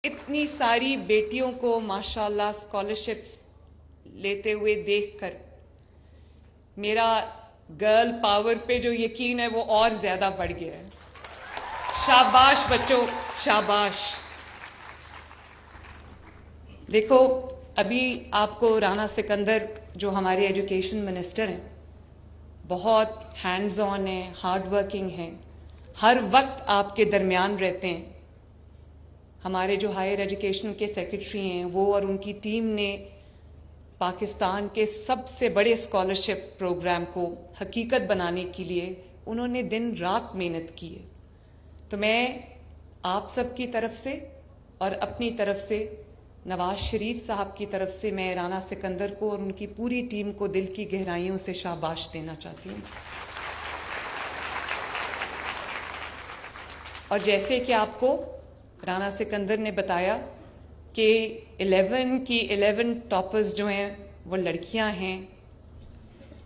इतनी सारी बेटियों को माशाल्लाह स्कॉलरशिप्स लेते हुए देखकर मेरा गर्ल पावर पे जो यकीन है वो और ज्यादा बढ़ गया है। शाबाश बच्चों, शाबाश। देखो, अभी आपको राना सिकंदर जो हमारे एजुकेशन मिनिस्टर हैं, बहुत हैंड्स ऑन हैं, हार्ड वर्किंग हैं, हर वक्त आपके दरमियान रहते हैं। हमारे जो हायर एजुकेशन के सेक्रेटरी हैं वो और उनकी टीम ने पाकिस्तान के सबसे बड़े स्कॉलरशिप प्रोग्राम को हकीकत बनाने के लिए उन्होंने दिन रात मेहनत की है। तो मैं आप सब की तरफ से और अपनी तरफ से नवाज शरीफ साहब की तरफ से मैं राना सिकंदर को और उनकी पूरी टीम को दिल की गहराइयों से शाबाश देना चाहती हूँ। और जैसे कि आपको राना सिकंदर ने बताया कि 11 टॉपर्स जो हैं वो लड़कियां हैं,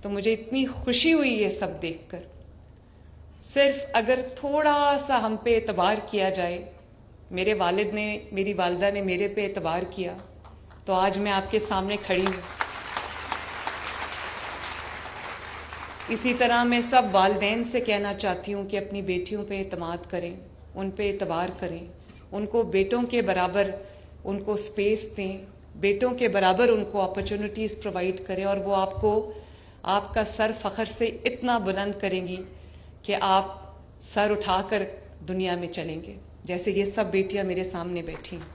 तो मुझे इतनी खुशी हुई ये सब देखकर। सिर्फ अगर थोड़ा सा हम पे एतबार किया जाए, मेरे वालिद ने, मेरी वालिदा ने मेरे पे एतबार किया, तो आज मैं आपके सामने खड़ी हूँ। इसी तरह मैं सब वालिदैन से कहना चाहती हूँ कि अपनी बेटियों पे एतमाद करें, उन पे एतबार करें, उनको बेटों के बराबर उनको स्पेस दें, बेटों के बराबर उनको अपॉर्चुनिटीज़ प्रोवाइड करें, और वो आपको आपका सर फ़ख्र से इतना बुलंद करेंगी कि आप सर उठाकर दुनिया में चलेंगे, जैसे ये सब बेटियां मेरे सामने बैठी हैं।